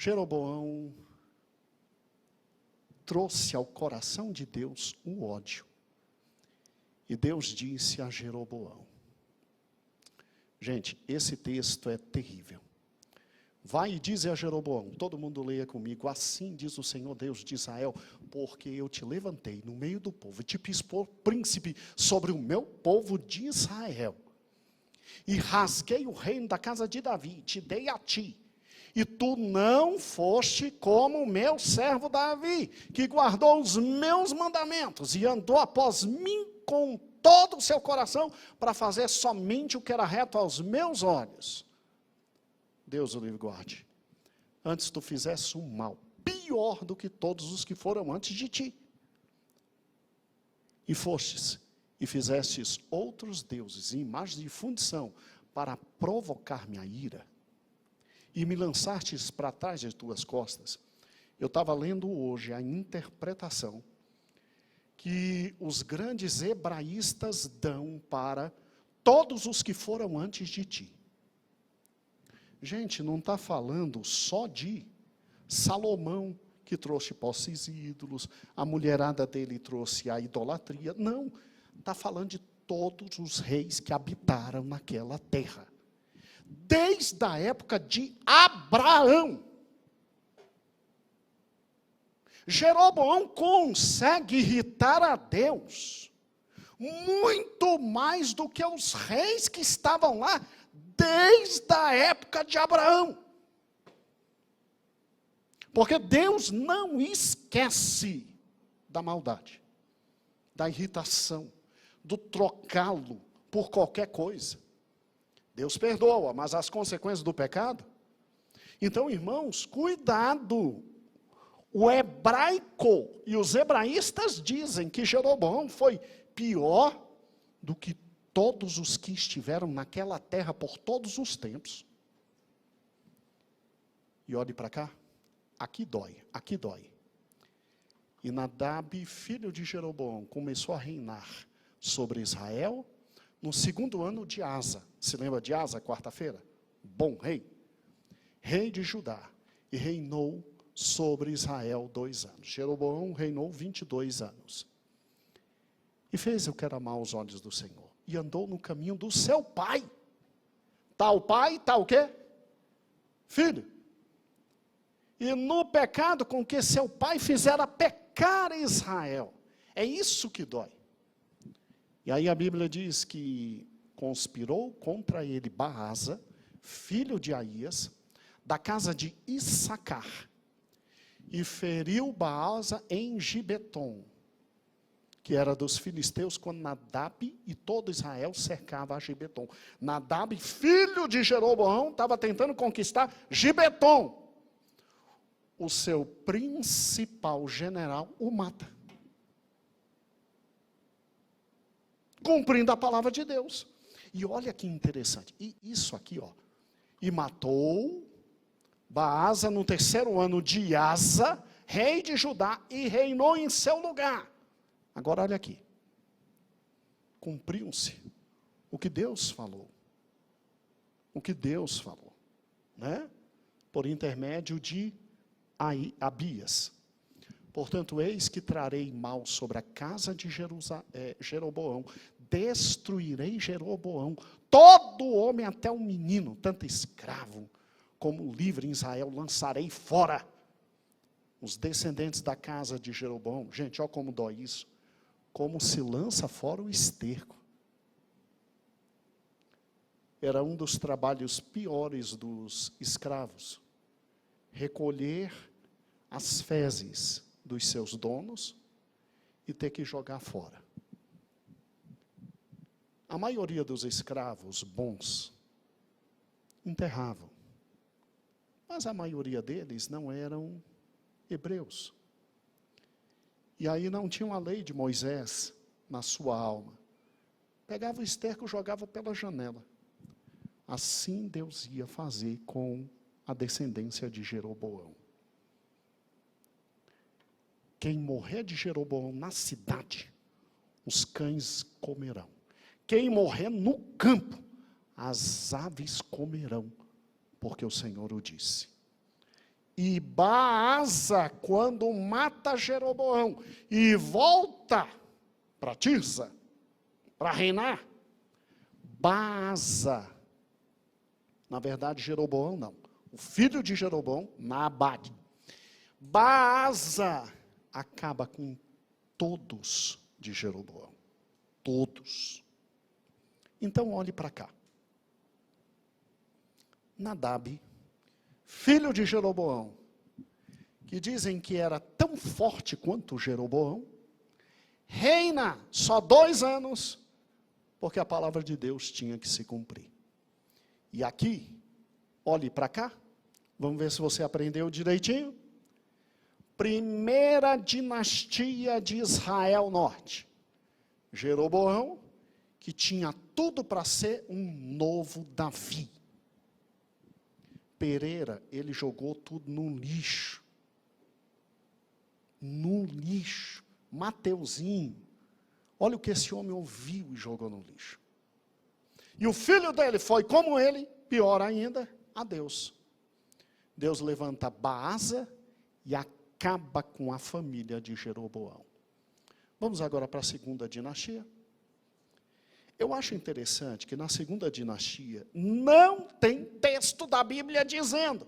Jeroboão trouxe ao coração de Deus o ódio. E Deus disse a Jeroboão. Gente, esse texto é terrível. Vai e dize a Jeroboão, todo mundo leia comigo, assim diz o Senhor Deus de Israel, porque eu te levantei no meio do povo, e te fiz por príncipe sobre o meu povo de Israel. E rasguei o reino da casa de Davi, te dei a ti. E tu não foste como o meu servo Davi, que guardou os meus mandamentos e andou após mim com todo o seu coração, para fazer somente o que era reto aos meus olhos. Deus o livre guarde. Antes tu fizesse um mal, pior do que todos os que foram antes de ti. E fostes, e fizestes outros deuses, e imagens de fundição, para provocar minha ira. E me lançastes para trás de tuas costas. Eu estava lendo hoje a interpretação que os grandes hebraístas dão para todos os que foram antes de ti. Gente, não está falando só de Salomão, que trouxe posses ídolos, a mulherada dele trouxe a idolatria. Não, está falando de todos os reis que habitaram naquela terra. Desde a época de Abraão. Jeroboão consegue irritar a Deus muito mais do que os reis que estavam lá desde a época de Abraão. Porque Deus não esquece da maldade, da irritação, do trocá-lo por qualquer coisa. Deus perdoa, mas as consequências do pecado? Então, irmãos, cuidado. O hebraico e os hebraístas dizem que Jeroboão foi pior do que todos os que estiveram naquela terra por todos os tempos. E olhe para cá, aqui dói, aqui dói. E Nadab, filho de Jeroboão, começou a reinar sobre Israel no 2º ano de Asa. Se lembra de Asa, quarta-feira? Bom rei. Rei de Judá. E reinou sobre Israel 2 anos. Jeroboão reinou 22 anos. E fez o que era mal aos olhos do Senhor. E andou no caminho do seu pai. Tal pai, tal o quê? Filho. E no pecado com que seu pai fizera pecar Israel. É isso que dói. E aí a Bíblia diz que conspirou contra ele Baasa, filho de Aías, da casa de Issacar, e feriu Baasa em Gibeton, que era dos filisteus, quando Nadab e todo Israel cercava a Gibeton. Nadab, filho de Jeroboão, estava tentando conquistar Gibeton. O seu principal general o mata. Cumprindo a palavra de Deus. E olha que interessante. E isso aqui, ó. E matou Baasa no 3º ano de Asa, rei de Judá, e reinou em seu lugar. Agora olha aqui. Cumpriu-se o que Deus falou. O que Deus falou. Né? Por intermédio de Abias. Portanto, eis que trarei mal sobre a casa de Jeroboão, destruirei Jeroboão, todo homem até o menino, tanto escravo como livre em Israel, lançarei fora. Os descendentes da casa de Jeroboão, gente, olha como dói isso, como se lança fora o esterco. Era um dos trabalhos piores dos escravos, recolher as fezes dos seus donos e ter que jogar fora. A maioria dos escravos bons enterravam, mas a maioria deles não eram hebreus. E aí não tinham a lei de Moisés na sua alma. Pegava o esterco e jogava pela janela. Assim Deus ia fazer com a descendência de Jeroboão. Quem morrer de Jeroboão na cidade, os cães comerão. Quem morrer no campo, as aves comerão, porque o Senhor o disse. E Baasa, quando mata Jeroboão e volta para Tirsa, para reinar, Baasa, na verdade Jeroboão não, o filho de Jeroboão, Naabate, Baasa acaba com todos de Jeroboão, todos. Então olhe para cá, Nadab, filho de Jeroboão, que dizem que era tão forte quanto Jeroboão, reina só 2 anos, porque a palavra de Deus tinha que se cumprir. E aqui, olhe para cá, vamos ver se você aprendeu direitinho. Primeira dinastia de Israel Norte. Jeroboão, que tinha tudo para ser um novo Davi. Pereira, ele jogou tudo no lixo. No lixo. Mateuzinho. Olha o que esse homem ouviu e jogou no lixo. E o filho dele foi como ele, pior ainda, a Deus. Deus levanta Baasa e acaba com a família de Jeroboão. Vamos agora para a segunda dinastia. Eu acho interessante que na segunda dinastia não tem texto da Bíblia dizendo: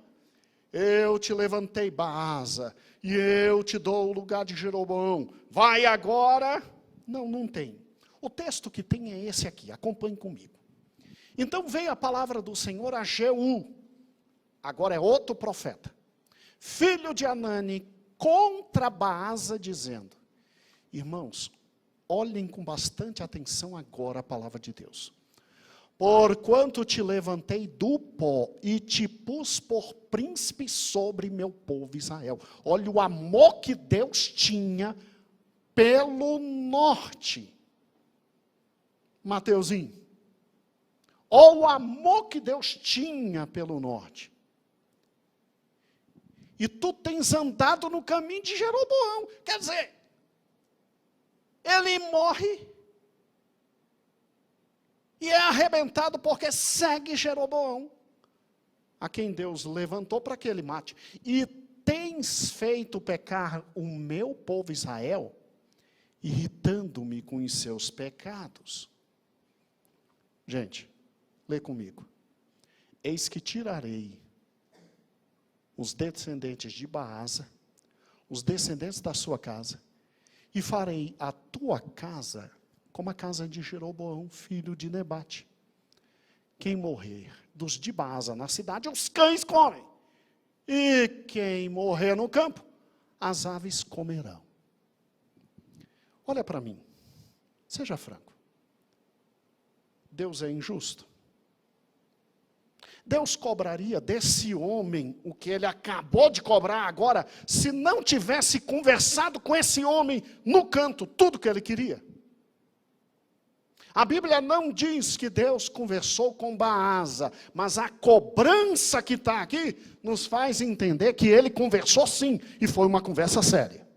eu te levantei, Baasa, e eu te dou o lugar de Jeroboão, vai agora. Não, não tem. O texto que tem é esse aqui, acompanhe comigo. Então veio a palavra do Senhor a Jeú, agora é outro profeta, filho de Anani, contra Baasa, dizendo: irmãos, olhem com bastante atenção agora a palavra de Deus. Porquanto te levantei do pó e te pus por príncipe sobre meu povo Israel. Olha o amor que Deus tinha pelo norte. Mateuzinho. Olha o amor que Deus tinha pelo norte. E tu tens andado no caminho de Jeroboão. Quer dizer, ele morre e é arrebentado porque segue Jeroboão, a quem Deus levantou para que ele mate. E tens feito pecar o meu povo Israel, irritando-me com os seus pecados. Gente, lê comigo. Eis que tirarei os descendentes de Baasa, os descendentes da sua casa, e farei a tua casa como a casa de Jeroboão, filho de Nebate. Quem morrer dos de Baasa na cidade, os cães comem. E quem morrer no campo, as aves comerão. Olha para mim, seja franco. Deus é injusto? Deus cobraria desse homem o que ele acabou de cobrar agora, se não tivesse conversado com esse homem no canto, tudo que ele queria? A Bíblia não diz que Deus conversou com Baasa, mas a cobrança que está aqui nos faz entender que ele conversou sim, e foi uma conversa séria.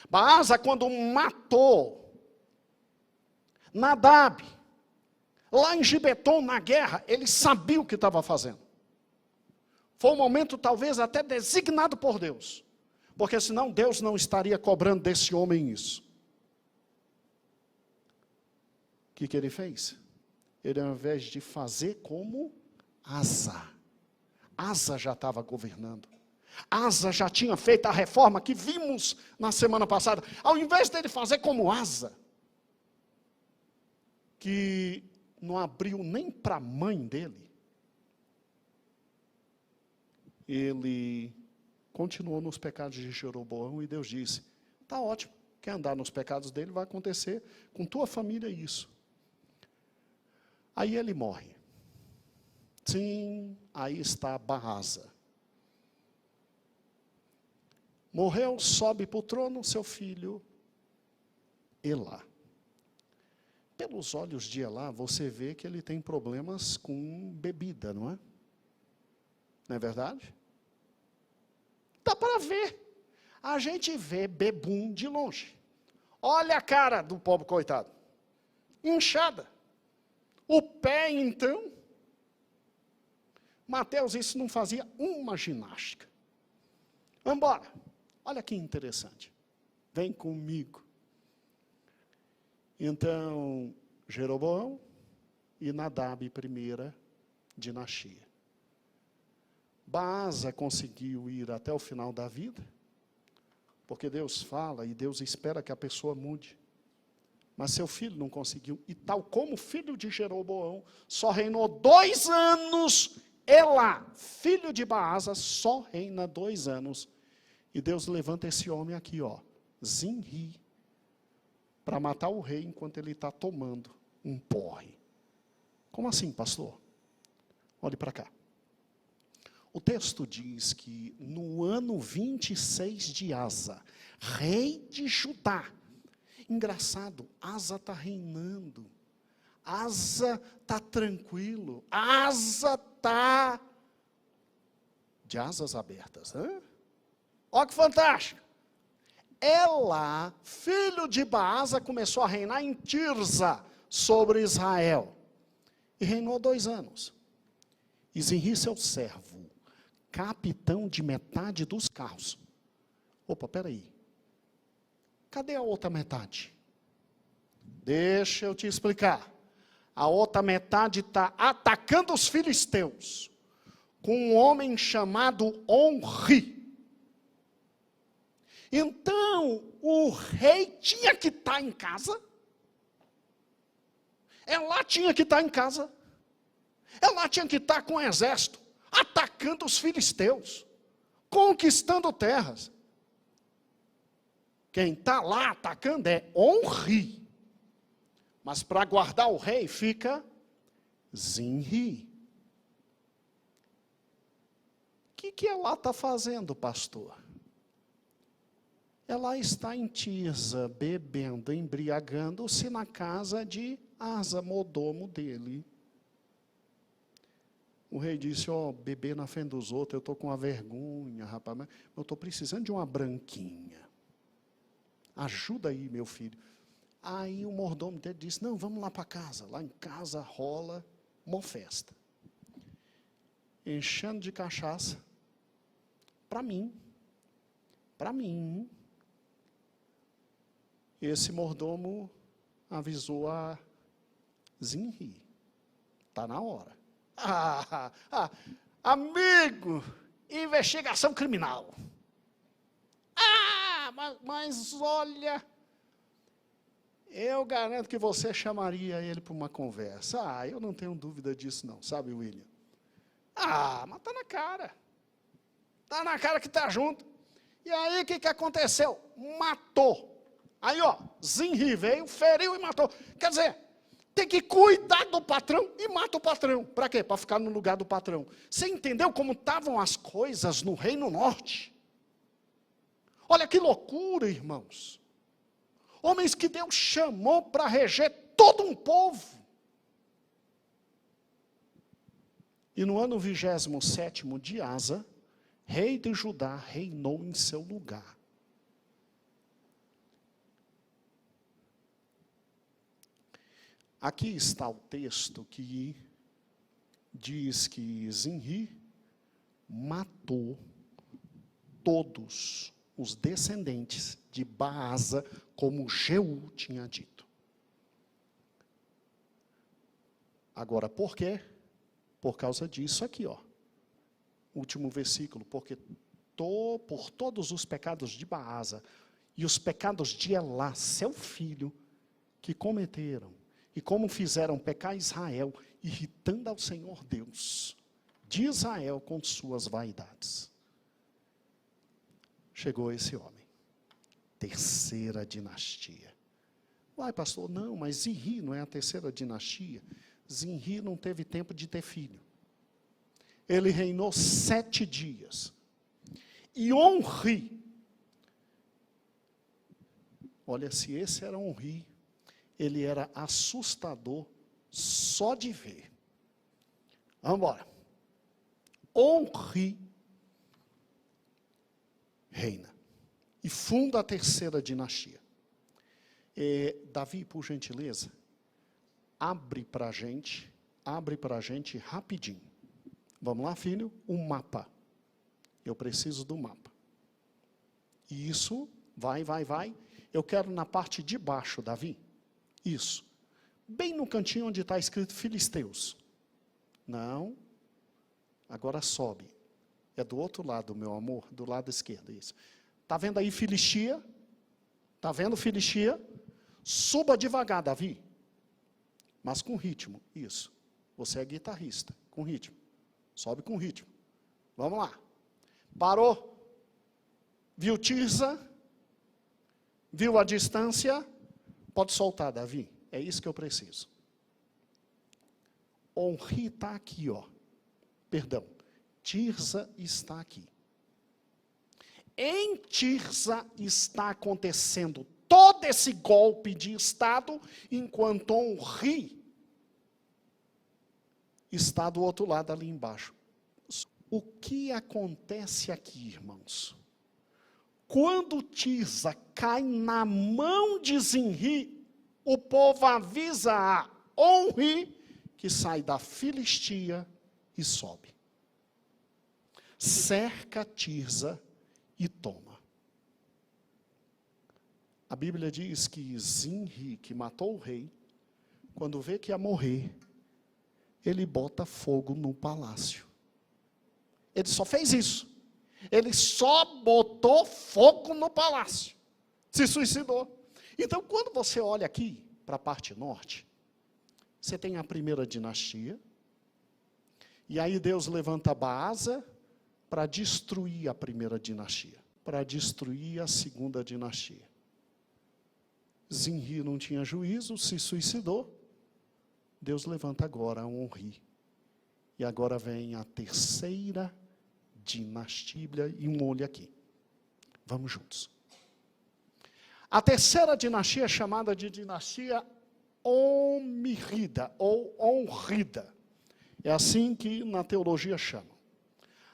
Baasa, quando matou Nadab, lá em Gibeton, na guerra, ele sabia o que estava fazendo. Foi um momento talvez até designado por Deus, porque senão Deus não estaria cobrando desse homem isso. O que ele fez? Ele, ao invés de fazer como Asa, Asa já estava governando. Asa já tinha feito a reforma que vimos na semana passada. Ao invés dele fazer como Asa, que não abriu nem para a mãe dele, ele continuou nos pecados de Jeroboão e Deus disse: está ótimo, quer andar nos pecados dele, vai acontecer com tua família isso. Aí ele morre. Sim, aí está Baasa. Morreu, sobe para o trono seu filho, Elá. Pelos olhos de Elá, você vê que ele tem problemas com bebida, não é? Não é verdade? Dá para ver. A gente vê bebum de longe. Olha a cara do pobre coitado. Inchada. O pé, então. Mateus, isso não fazia uma ginástica. Vamos embora. Olha que interessante. Vem comigo. Então, Jeroboão e Nadab, primeira dinastia. Baasa conseguiu ir até o final da vida, porque Deus fala e Deus espera que a pessoa mude. Mas seu filho não conseguiu. E tal como o filho de Jeroboão só reinou 2 anos, Elá, filho de Baasa, só reina 2 anos. E Deus levanta esse homem aqui, ó, Zinri, para matar o rei enquanto ele está tomando um porre. Como assim, pastor? Olhe para cá. O texto diz que no ano 26 de Asa, rei de Judá, engraçado, Asa está reinando, Asa está tranquilo, Asa está de asas abertas. Olha que fantástico. Elá, filho de Baasa, começou a reinar em Tirza sobre Israel. E reinou 2 anos. E Zinri, seu servo, capitão de metade dos carros. Opa, peraí. Cadê a outra metade? Deixa eu te explicar. A outra metade está atacando os filisteus com um homem chamado Onri. Então, o rei tinha que estar em casa. Ela tinha que estar em casa. Ela tinha que estar com o exército, atacando os filisteus, conquistando terras. Quem está lá atacando é Onri. Mas para guardar o rei fica Zinri. O que ela está fazendo, pastor? Ela está em Tirza, bebendo, embriagando-se na casa de Asa, mordomo dele. O rei disse, beber na frente dos outros, eu estou com uma vergonha, rapaz, mas eu estou precisando de uma branquinha. Ajuda aí, meu filho. Aí o mordomo dele disse, não, vamos lá para casa. Lá em casa rola uma festa. Enchendo de cachaça. Para mim. Esse mordomo avisou a Zinri. Está na hora. Amigo, investigação criminal. Mas olha, eu garanto que você chamaria ele para uma conversa. Eu não tenho dúvida disso não, sabe, William? Mas está na cara. Está na cara que está junto. E aí, o que aconteceu? Matou. Aí, Zinri veio, feriu e matou. Quer dizer, tem que cuidar do patrão e mata o patrão. Para quê? Para ficar no lugar do patrão. Você entendeu como estavam as coisas no Reino Norte? Olha que loucura, irmãos. Homens que Deus chamou para reger todo um povo. E no ano 27º de Asa, rei de Judá reinou em seu lugar. Aqui está o texto que diz que Zinri matou todos os descendentes de Baasa, como Jeú tinha dito. Agora, por quê? Por causa disso aqui, último versículo, porque por todos os pecados de Baasa e os pecados de Elá, seu filho, que cometeram, e como fizeram pecar Israel, irritando ao Senhor Deus de Israel com suas vaidades. Chegou esse homem, 3ª dinastia. Uai, pastor, não, mas Zinri não é a 3ª dinastia. Zinri não teve tempo de ter filho. Ele reinou 7 dias. E Onri, olha, se esse era Onri, ele era assustador só de ver. Vamos embora. Onri reina e funda a 3ª dinastia. Davi, por gentileza, abre para a gente rapidinho. Vamos lá, filho? Um mapa. Eu preciso do mapa. Isso, vai. Eu quero na parte de baixo, Davi. Isso. Bem no cantinho onde está escrito Filisteus. Não. Agora sobe. É do outro lado, meu amor, do lado esquerdo, isso. Está vendo aí Filistia? Está vendo Filistia? Suba devagar, Davi. Mas com ritmo, isso. Você é guitarrista, com ritmo. Sobe com ritmo. Vamos lá. Parou. Viu Tirza? Viu a distância? Pode soltar, Davi. É isso que eu preciso. Onri está aqui, ó. Perdão. Tirza está aqui. Em Tirza está acontecendo todo esse golpe de Estado, enquanto Onri está do outro lado ali embaixo. O que acontece aqui, irmãos? Quando Tirza cai na mão de Zinri, o povo avisa a Onri que sai da Filistia e sobe. Cerca Tirza e toma. A Bíblia diz que Zinri, que matou o rei, quando vê que ia morrer, ele bota fogo no palácio. Ele só fez isso. Ele só botou fogo no palácio. Se suicidou. Então, quando você olha aqui, para a parte norte, você tem a primeira dinastia, e aí Deus levanta Baasa para destruir a primeira dinastia, para destruir a segunda dinastia. Zinri não tinha juízo, se suicidou. Deus levanta agora Onri. E agora vem a terceira dinastia, e um olho aqui. Vamos juntos. A terceira dinastia é chamada de dinastia Omirrida, ou Onrida. É assim que na teologia chamam.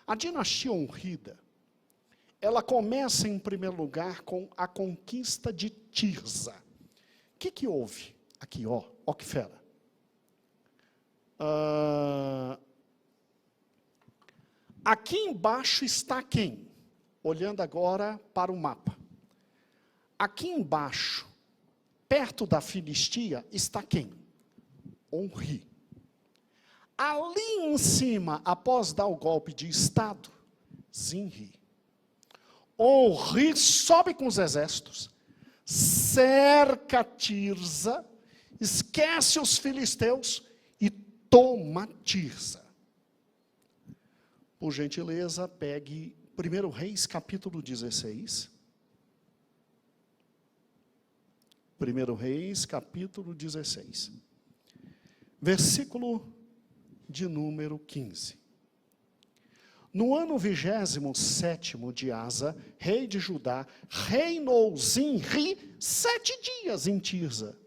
A dinastia Onrida, ela começa em primeiro lugar com a conquista de Tirza. O que houve? Aqui, ó que fera. Aqui embaixo está quem? Olhando agora para o mapa. Aqui embaixo, perto da Filistia, está quem? Onri. Ali em cima, após dar o golpe de Estado, Zinri. Onri sobe com os exércitos, cerca Tirza, esquece os filisteus e toma Tirza. Por gentileza, pegue 1 Reis, capítulo 16. 1 Reis, capítulo 16. Versículo de número 15. No ano 27º de Asa, rei de Judá, reinou Zinri 7 dias em Tirza.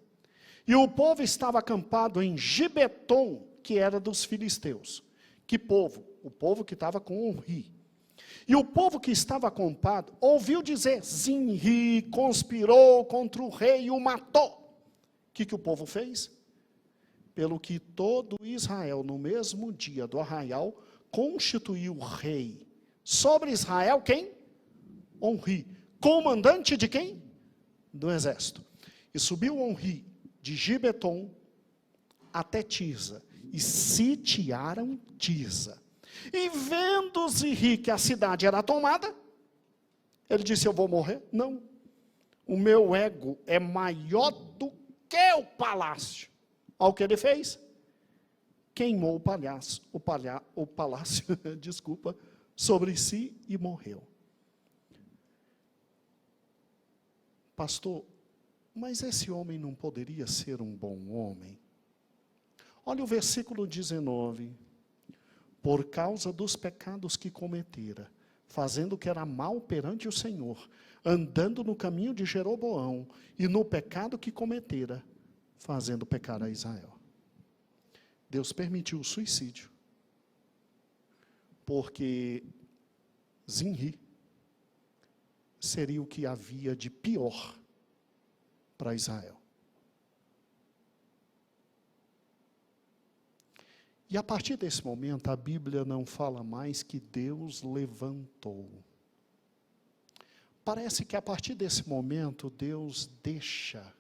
E o povo estava acampado em Gibeton, que era dos filisteus. Que povo? O povo que estava com Onri. E o povo que estava acampado ouviu dizer, Zinri conspirou contra o rei e o matou. O que o povo fez? Pelo que todo Israel, no mesmo dia do arraial, constituiu rei. Sobre Israel, quem? Onri. Comandante de quem? Do exército. E subiu Onri de Gibeton até Tirza. E sitiaram Tirza. E vendo Zinri que a cidade era tomada, ele disse, eu vou morrer? Não. O meu ego é maior do que o palácio. Olha o que ele fez. Queimou o palácio, desculpa, sobre si e morreu. Pastor, mas esse homem não poderia ser um bom homem? Olha o versículo 19. Por causa dos pecados que cometera, fazendo o que era mal perante o Senhor, andando no caminho de Jeroboão, e no pecado que cometera, fazendo pecar a Israel. Deus permitiu o suicídio, porque Zinri seria o que havia de pior para Israel. E a partir desse momento, a Bíblia não fala mais que Deus levantou. Parece que a partir desse momento, Deus deixa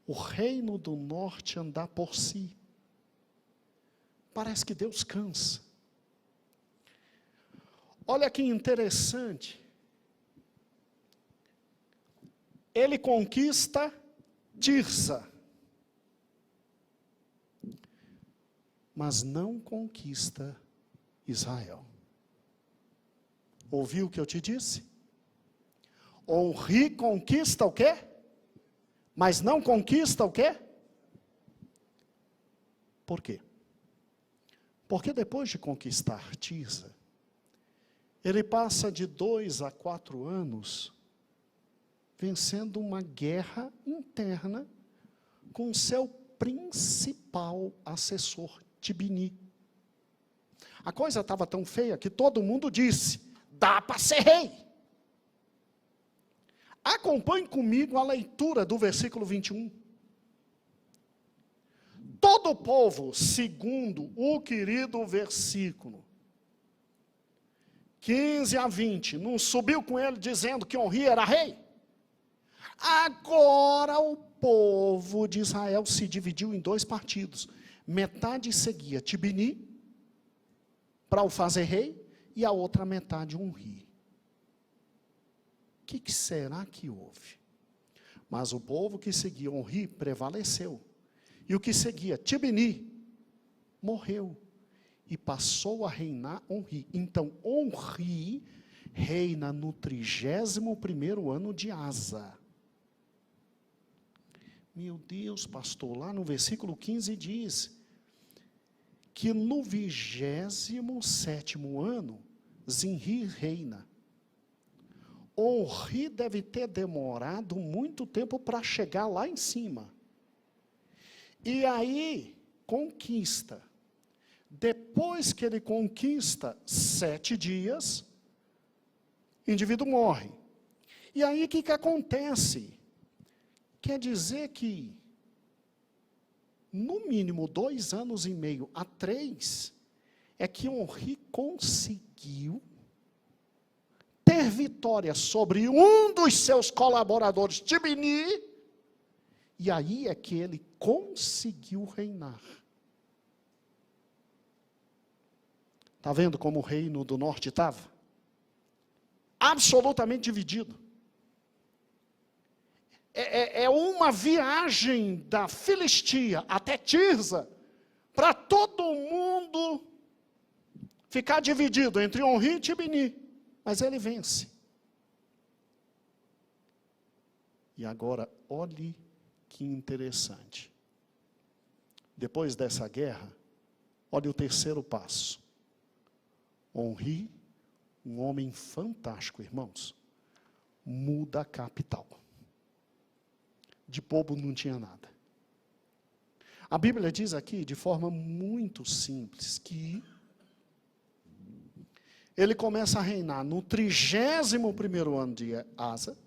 o reino do norte andar por si. Parece que Deus cansa. Olha que interessante. Ele conquista Tirsa, mas não conquista Israel. Ouviu o que eu te disse? Onri conquista o quê? Mas não conquista o quê? Por quê? Porque depois de conquistar Tirsa, ele passa de 2 a 4 anos vencendo uma guerra interna com seu principal assessor, Tibni. A coisa estava tão feia que todo mundo disse: dá para ser rei. Acompanhe comigo a leitura do versículo 21. Todo o povo, segundo o querido versículo 15 a 20, não subiu com ele dizendo que Onri era rei? Agora o povo de Israel se dividiu em 2 partidos. Metade seguia Tibni para o fazer rei, e a outra metade Onri. O que será que houve? Mas o povo que seguia Onri prevaleceu. E o que seguia Tibni morreu. E passou a reinar Onri. Então, Onri reina no 31º ano de Asa. Meu Deus, pastor, lá no versículo 15 diz que no 27º ano, Zinri reina. Onri deve ter demorado muito tempo para chegar lá em cima. E aí, conquista. Depois que ele conquista 7 dias, o indivíduo morre. E aí, o que acontece? Quer dizer que, no mínimo 2 anos e meio a 3, é que Onri conseguiu ter vitória sobre um dos seus colaboradores, Tibni, e aí é que ele conseguiu reinar. Está vendo como o reino do norte estava? Absolutamente dividido. É uma viagem da Filistia até Tirsa, para todo mundo ficar dividido entre Onri e Tibni. Mas ele vence. E agora, olhe que interessante. Depois dessa guerra, olhe o 3º passo. Onri, um homem fantástico, irmãos, muda a capital. De povo não tinha nada. A Bíblia diz aqui, de forma muito simples, que ele começa a reinar no 31º ano de Asa.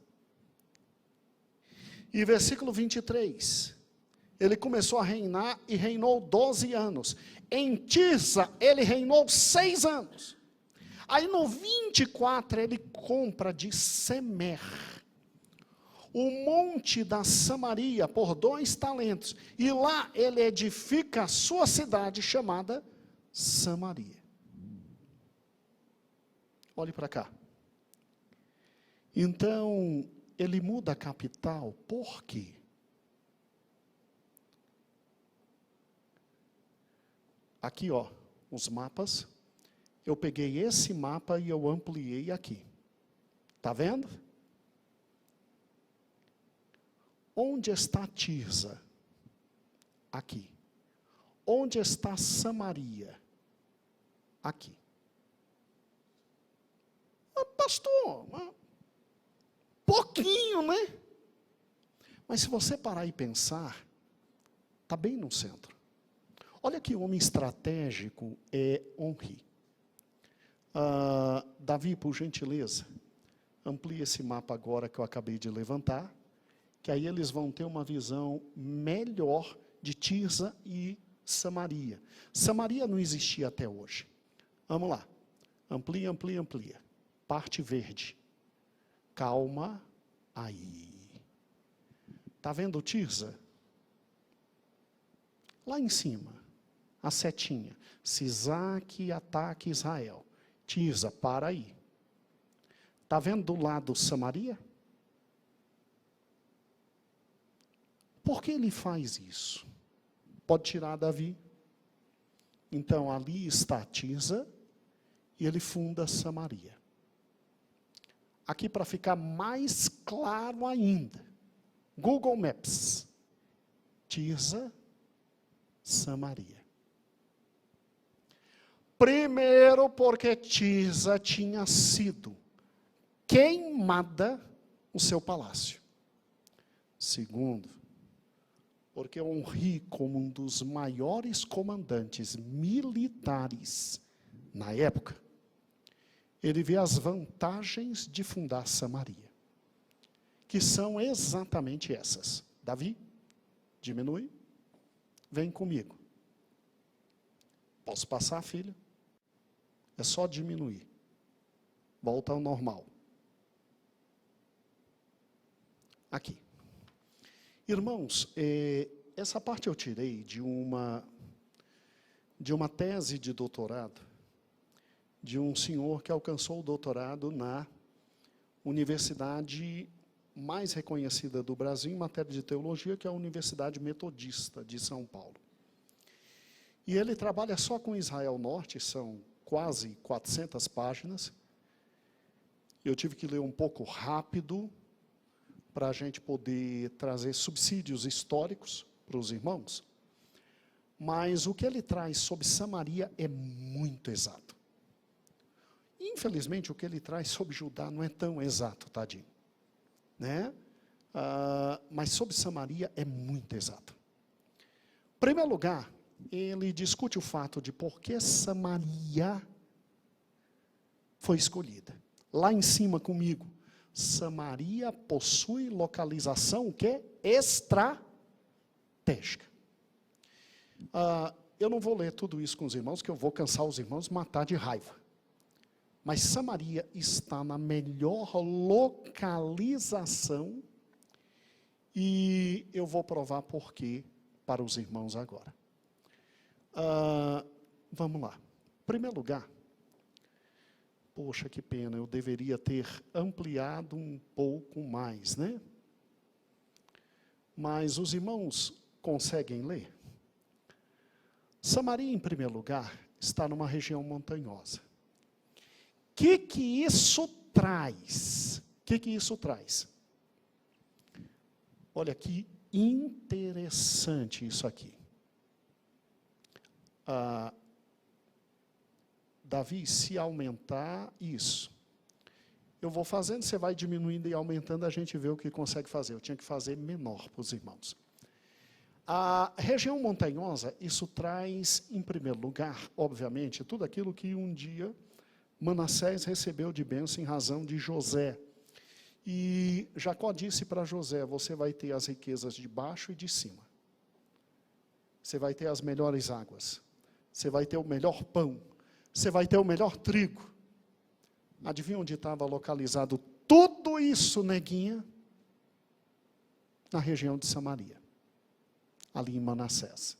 E versículo 23, ele começou a reinar e reinou 12 anos. Em Tirsa, ele reinou 6 anos. Aí no 24, ele compra de Semer o monte da Samaria por 2 talentos. E lá ele edifica a sua cidade chamada Samaria. Olhe para cá. Então, ele muda a capital, por quê? Aqui, ó, os mapas. Eu peguei esse mapa e eu ampliei aqui. Está vendo? Onde está Tirsa? Aqui. Onde está Samaria? Aqui. Pastor, pouquinho, né? Mas se você parar e pensar, está bem no centro. Olha que homem estratégico é Onri. Davi, por gentileza, amplie esse mapa agora que eu acabei de levantar, que aí eles vão ter uma visão melhor de Tirsa e Samaria. Samaria não existia até hoje. Vamos lá. Amplia, amplia, amplia. Parte verde. calma aí. Está vendo Tirza? Lá em cima, a setinha. Se Isaac ataca Israel. Tirza, para aí. Está vendo do lado Samaria? Por que ele faz isso? Pode tirar Davi. Então, ali está Tirza e ele funda Samaria. Aqui, para ficar mais claro ainda, Google Maps, Tirza, Samaria. Primeiro, porque Tirza tinha sido queimada o seu palácio. Segundo, porque Omri, como um dos maiores comandantes militares na época, ele vê as vantagens de fundar Samaria, que são exatamente essas. Davi, diminui, vem comigo. Posso passar, filha? É só diminuir. Volta ao normal. Aqui. Irmãos, essa parte eu tirei de uma tese de doutorado de um senhor que alcançou o doutorado na universidade mais reconhecida do Brasil em matéria de teologia, que é a Universidade Metodista de São Paulo. E ele trabalha só com Israel Norte, são quase 400 páginas. Eu tive que ler um pouco rápido, para a gente poder trazer subsídios históricos para os irmãos. Mas o que ele traz sobre Samaria é muito exato. Infelizmente, o que ele traz sobre Judá não é tão exato, tadinho. Né? Mas sobre Samaria é muito exato. Em primeiro lugar, ele discute o fato de por que Samaria foi escolhida. Lá em cima comigo, Samaria possui localização o quê? Estratégica. Eu não vou ler tudo isso com os irmãos, que eu vou cansar os irmãos, matar de raiva. Mas Samaria está na melhor localização e eu vou provar por quê para os irmãos agora. Vamos lá. Em primeiro lugar, poxa, que pena, eu deveria ter ampliado um pouco mais, né? Mas os irmãos conseguem ler? Samaria, em primeiro lugar, está numa região montanhosa. O que isso traz? O que isso traz? Olha que interessante isso aqui. Davi, se aumentar isso, eu vou fazendo, você vai diminuindo e aumentando, a gente vê o que consegue fazer. Eu tinha que fazer menor para os irmãos. A região montanhosa, isso traz, em primeiro lugar, obviamente, tudo aquilo que um dia Manassés recebeu de bênção em razão de José. E Jacó disse para José, você vai ter as riquezas de baixo e de cima. Você vai ter as melhores águas. Você vai ter o melhor pão. Você vai ter o melhor trigo. Adivinha onde estava localizado tudo isso, neguinha? Na região de Samaria. Ali em Manassés.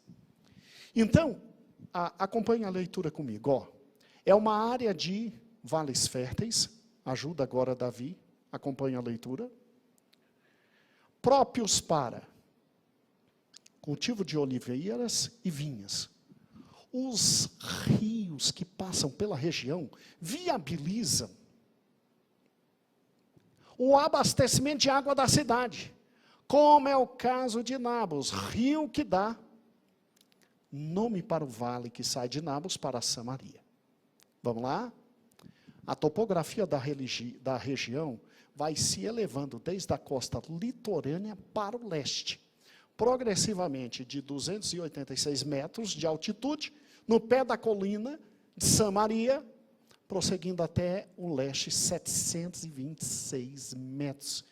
Então, acompanhe a leitura comigo. Ó. É uma área de vales férteis. Ajuda agora Davi. Acompanhe a leitura. Próprios para cultivo de oliveiras e vinhas. Os rios que passam pela região viabilizam o abastecimento de água da cidade, como é o caso de Nabos, rio que dá nome para o vale que sai de Nabos para Samaria. Vamos lá? A topografia da região vai se elevando desde a costa litorânea para o leste, progressivamente de 286 metros de altitude, no pé da colina de Samaria, prosseguindo até o leste, 726 metros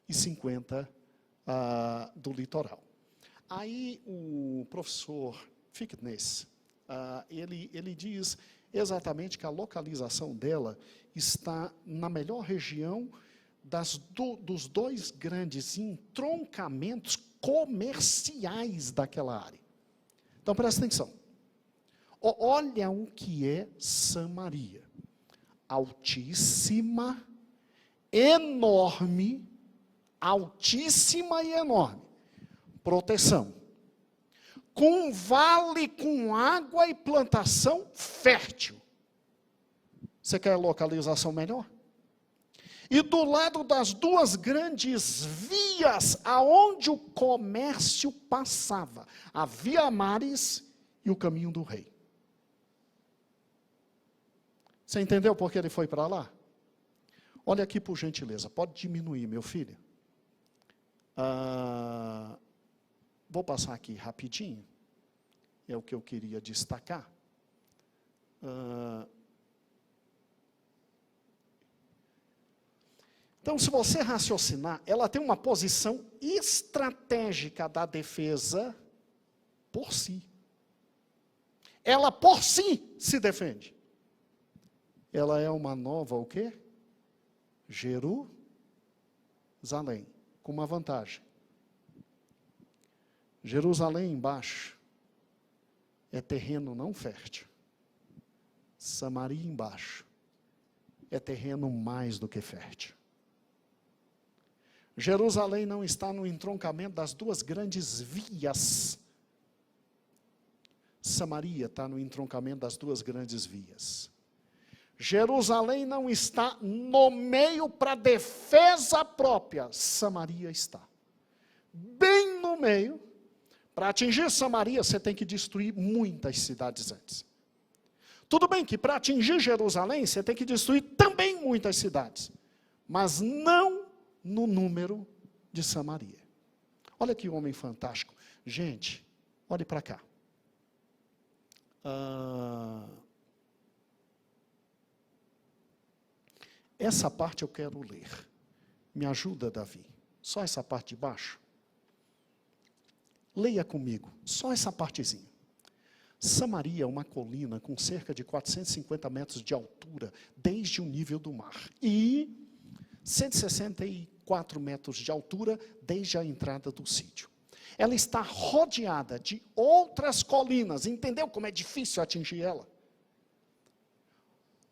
e 50 do litoral. Aí o professor Fickness, ele diz exatamente que a localização dela está na melhor região dos dois grandes entroncamentos comerciais daquela área. Então, presta atenção. Olha o que é Samaria. Altíssima, enorme, altíssima e enorme. Proteção. Com vale, com água e plantação fértil. Você quer localização melhor? E do lado das duas grandes vias aonde o comércio passava, a Via Maris e o Caminho do Rei. Você entendeu por que ele foi para lá? Olha aqui, por gentileza, pode diminuir, meu filho. Vou passar aqui rapidinho. É o que eu queria destacar. Então, se você raciocinar, ela tem uma posição estratégica da defesa por si. Ela por si se defende. Ela é uma nova o quê? Jerusalém, com uma vantagem. Jerusalém embaixo é terreno não fértil. Samaria embaixo é terreno mais do que fértil. Jerusalém não está no entroncamento das duas grandes vias. Samaria está no entroncamento das duas grandes vias. Jerusalém não está no meio para defesa própria. Samaria está. Bem no meio. Para atingir Samaria, você tem que destruir muitas cidades antes. Tudo bem que para atingir Jerusalém, você tem que destruir também muitas cidades. Mas não no número de Samaria. Olha que homem fantástico. Gente, olhe para cá. Essa parte eu quero ler. Me ajuda, Davi. Só essa parte de baixo. Leia comigo, só essa partezinha. Samaria é uma colina com cerca de 450 metros de altura, desde o nível do mar. E 164 metros de altura, desde a entrada do sítio. Ela está rodeada de outras colinas. Entendeu como é difícil atingir ela?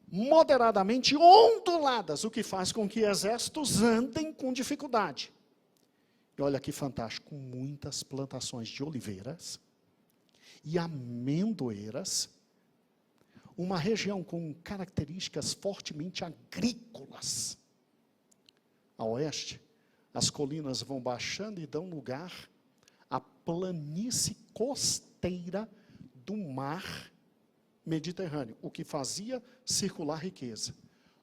Moderadamente onduladas, o que faz com que exércitos andem com dificuldade. E olha que fantástico, muitas plantações de oliveiras e amendoeiras, uma região com características fortemente agrícolas. A oeste, as colinas vão baixando e dão lugar à planície costeira do mar Mediterrâneo, o que fazia circular riqueza.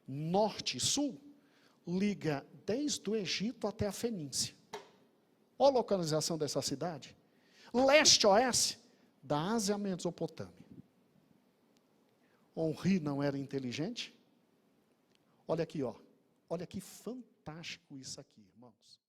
Norte e sul, liga desde o Egito até a Fenícia. Olha a localização dessa cidade. Leste-oeste, da Ásia à Mesopotâmia. Henri não era inteligente? Olha aqui, ó. Olha que fantástico isso aqui, irmãos.